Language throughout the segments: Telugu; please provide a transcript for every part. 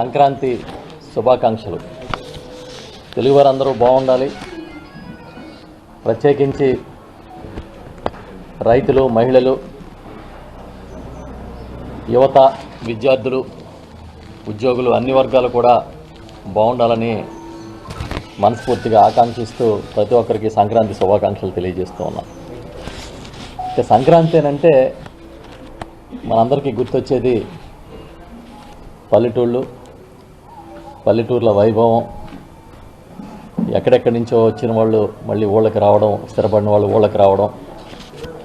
సంక్రాంతి శుభాకాంక్షలు. తెలుగువారందరూ బాగుండాలి. ప్రత్యేకించి రైతులు, మహిళలు, యువత, విద్యార్థులు, ఉద్యోగులు అన్ని వర్గాలు కూడా బాగుండాలని మనస్ఫూర్తిగా ఆకాంక్షిస్తూ ప్రతి ఒక్కరికి సంక్రాంతి శుభాకాంక్షలు తెలియజేస్తూ ఉన్నాను. ఇక సంక్రాంతి అంటే మనందరికీ గుర్తొచ్చేది పల్లెటూర్ల వైభవం. ఎక్కడెక్కడి నుంచో వచ్చిన వాళ్ళు మళ్ళీ ఊళ్ళకి రావడం, స్థిరపడిన వాళ్ళు ఊళ్ళకి రావడం,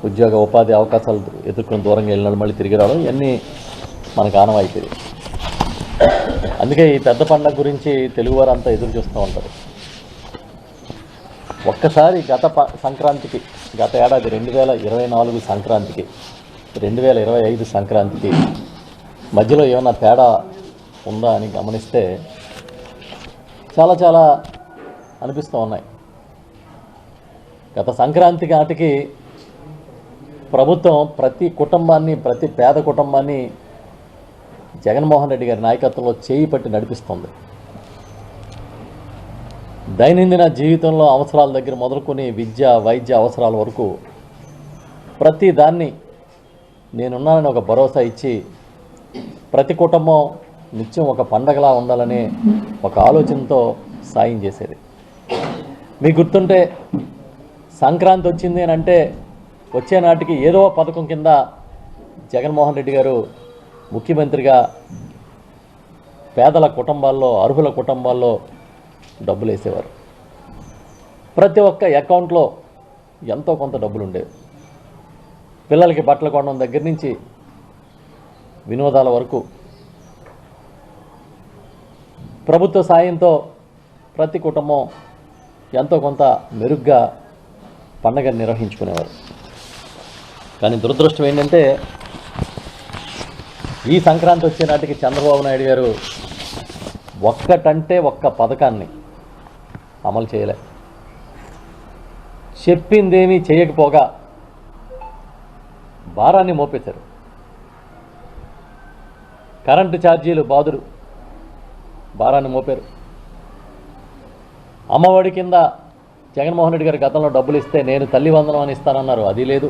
ఉద్యోగ ఉపాధి అవకాశాలు ఎదుర్కొని దూరంగా వెళ్ళిన వాళ్ళు మళ్ళీ తిరిగి రావడం, ఇవన్నీ మనకు ఆనవాయితీ. అందుకే ఈ పెద్ద పండుగ గురించి తెలుగువారంతా ఎదురు చూస్తూ ఉంటారు. ఒక్కసారి సంక్రాంతికి, గత ఏడాది 2024 సంక్రాంతికి 2025 సంక్రాంతికి మధ్యలో ఏమైనా తేడా ఉందా అని గమనిస్తే చాలా అనిపిస్తూ ఉన్నాయి. గత సంక్రాంతి నాటికి ప్రభుత్వం ప్రతి కుటుంబాన్ని, ప్రతి పేద కుటుంబాన్ని జగన్మోహన్ రెడ్డి గారి నాయకత్వంలో చేయి పట్టి నడిపిస్తుంది. దైనందిన జీవితంలో అవసరాల దగ్గర మొదలుకొని విద్య, వైద్య అవసరాల వరకు ప్రతి దాన్ని నేనున్నానని ఒక భరోసా ఇచ్చి ప్రతి కుటుంబం నిత్యం ఒక పండగలా ఉండాలనే ఒక ఆలోచనతో సాయం చేసేది. మీకు గుర్తుంటే సంక్రాంతి వచ్చింది అని అంటే వచ్చే నాటికి ఏదో పథకం కింద జగన్మోహన్ రెడ్డి గారు ముఖ్యమంత్రిగా పేదల కుటుంబాల్లో, అర్హుల కుటుంబాల్లో డబ్బులు వేసేవారు. ప్రతి ఒక్క అకౌంట్లో ఎంతో కొంత డబ్బులు ఉండేవి. పిల్లలకి బట్టలు కొనడం దగ్గర నుంచి వినోదాల వరకు ప్రభుత్వ సాయంతో ప్రతి కుటుంబం ఎంతో కొంత మెరుగ్గా పండగ నిర్వహించుకునేవారు. కానీ దురదృష్టం ఏంటంటే ఈ సంక్రాంతి వచ్చే నాటికి చంద్రబాబు నాయుడు గారు ఒక్క పథకాన్ని అమలు చేయలే. చెప్పిందేమీ చేయకపోగా భారాన్ని మోపేశారు. కరెంటు ఛార్జీలు బాదురు భారాన్ని మోపారు. అమ్మఒడి కింద జగన్మోహన్ రెడ్డి గారు గతంలో డబ్బులు ఇస్తే నేను తల్లి వందనం అని ఇస్తానన్నారు, అది లేదు.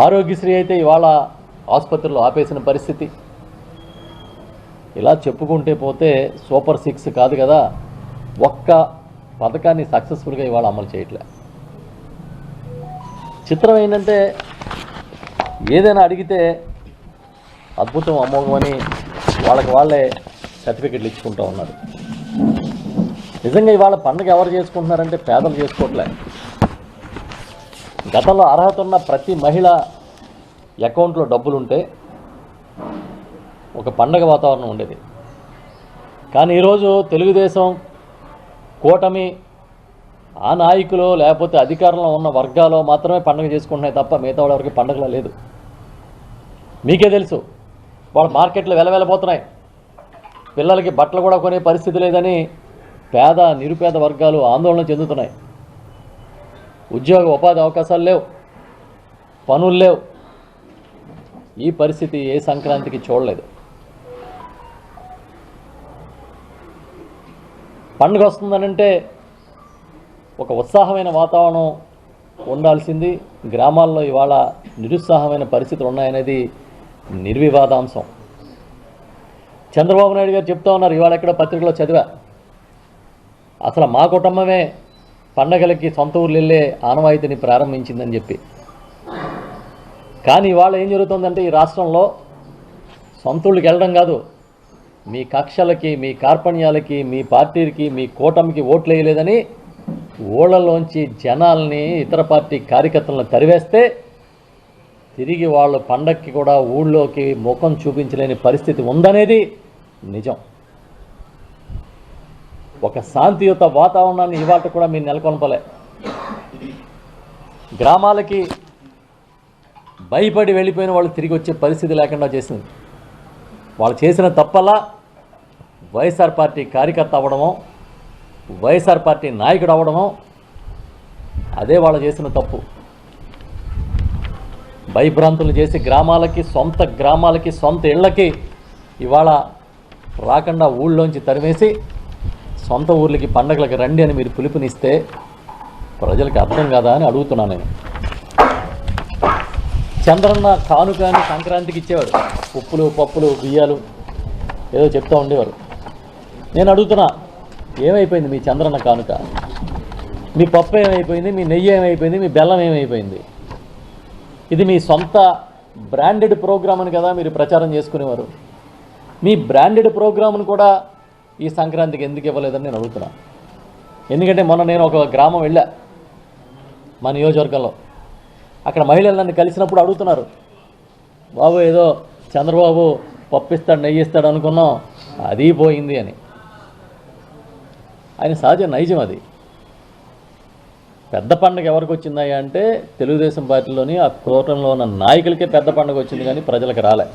ఆరోగ్యశ్రీ అయితే ఇవాళ ఆసుపత్రులు ఆపేసిన పరిస్థితి. ఇలా చెప్పుకుంటే పోతే సూపర్ 6 కాదు కదా, ఒక్క పథకాన్ని సక్సెస్ఫుల్గా ఇవాళ అమలు చేయట్లే. చిత్రం ఏంటంటే ఏదైనా అడిగితే అద్భుతం, అమోఘం అని వాళ్ళే సర్టిఫికెట్లు ఇచ్చుకుంటూ ఉన్నారు. నిజంగా ఇవాళ పండుగ ఎవరు చేసుకుంటున్నారంటే పేదలు చేసుకోవట్లే. గతంలో అర్హత ఉన్న ప్రతి మహిళ అకౌంట్లో డబ్బులుంటే ఒక పండగ వాతావరణం ఉండేది. కానీ ఈరోజు తెలుగుదేశం కూటమి ఆ నాయకులు లేకపోతే అధికారంలో ఉన్న వర్గాలు మాత్రమే పండుగ చేసుకుంటున్నాయి తప్ప మిగతా వాళ్ళకి పండుగలా లేదు. మీకే తెలుసు, వాళ్ళు మార్కెట్లో వెలవెలబోతున్నాయి. పిల్లలకి బట్టలు కూడా కొనే పరిస్థితి లేదని పేద, నిరుపేద వర్గాలు ఆందోళన చెందుతున్నాయి. ఉద్యోగ ఉపాధి అవకాశాలు లేవు, పనులు లేవు. ఈ పరిస్థితి ఏ సంక్రాంతికి చూడలేదు. పండుగ వస్తుందనంటే ఒక ఉత్సాహమైన వాతావరణం ఉండాల్సింది. గ్రామాల్లో ఇవాళ నిరుత్సాహమైన పరిస్థితులు ఉన్నాయనేది నిర్వివాదాంశం. చంద్రబాబు నాయుడు గారు చెప్తా ఉన్నారు, ఇవాళ ఎక్కడ పత్రికలో చదివా, అసలు మా కుటుంబమే పండగలకి సొంత ఊర్లు వెళ్ళే ఆనవాయితీని ప్రారంభించిందని చెప్పి. కానీ ఇవాళ ఏం జరుగుతుందంటే ఈ రాష్ట్రంలో సొంత ఊళ్ళకి వెళ్ళడం కాదు, మీ కక్షలకి, మీ కార్పణ్యాలకి, మీ పార్టీకి, మీ కూటమికి ఓట్లు వేయలేదని ఊళ్ళలోంచి జనాల్ని, ఇతర పార్టీ కార్యకర్తలను తరివేస్తే తిరిగి వాళ్ళు పండక్కి కూడా ఊళ్ళోకి ముఖం చూపించలేని పరిస్థితి ఉందనేది నిజం. ఒక శాంతియుత వాతావరణాన్ని ఇవాళ కూడా మీరు నెలకొల్పలే. గ్రామాలకి భయపడి వెళ్ళిపోయిన వాళ్ళు తిరిగి వచ్చే పరిస్థితి లేకుండా చేసింది. వాళ్ళు చేసిన తప్పలా వైఎస్ఆర్ పార్టీ కార్యకర్త అవ్వడమో, వైఎస్ఆర్ పార్టీ నాయకుడు అవ్వడమో అదే వాళ్ళు చేసిన తప్పు. భయభ్రాంతులు చేసి గ్రామాలకి, సొంత ఇళ్ళకి ఇవాళ రాకుండా ఊళ్ళోంచి తరిమేసి సొంత ఊర్లకి పండగలకి రండి అని మీరు పిలుపునిస్తే ప్రజలకు అర్థం కాదా అని అడుగుతున్నాను నేను. చంద్రన్న కానుక అని సంక్రాంతికి ఇచ్చేవాడు, ఉప్పులు పప్పులు బియ్యాలు ఏదో చెప్తూ ఉండేవారు. నేను అడుగుతున్నా, ఏమైపోయింది మీ చంద్రన్న కానుక? మీ పప్పు ఏమైపోయింది? మీ నెయ్యి ఏమైపోయింది? మీ బెల్లం ఏమైపోయింది? ఇది మీ సొంత బ్రాండెడ్ ప్రోగ్రామ్ అని కదా మీరు ప్రచారం చేసుకునేవారు. మీ బ్రాండెడ్ ప్రోగ్రామ్ను కూడా ఈ సంక్రాంతికి ఎందుకు ఇవ్వలేదని నేను అడుగుతున్నా. ఎందుకంటే మొన్న నేను ఒక గ్రామం వెళ్ళా మా నియోజకవర్గంలో. అక్కడ మహిళలు నన్ను కలిసినప్పుడు అడుగుతున్నారు, బాబు ఏదో చంద్రబాబు పప్పిస్తాడు నెయ్యి ఇస్తాడు అనుకున్నాం, అది పోయింది అని. ఆయన సహజ నైజం అది. పెద్ద పండుగ ఎవరికి వచ్చిందా అంటే తెలుగుదేశం పార్టీలోని ఆ కూటమిలో ఉన్న నాయకులకే పెద్ద పండుగ వచ్చింది, కానీ ప్రజలకు రాలే.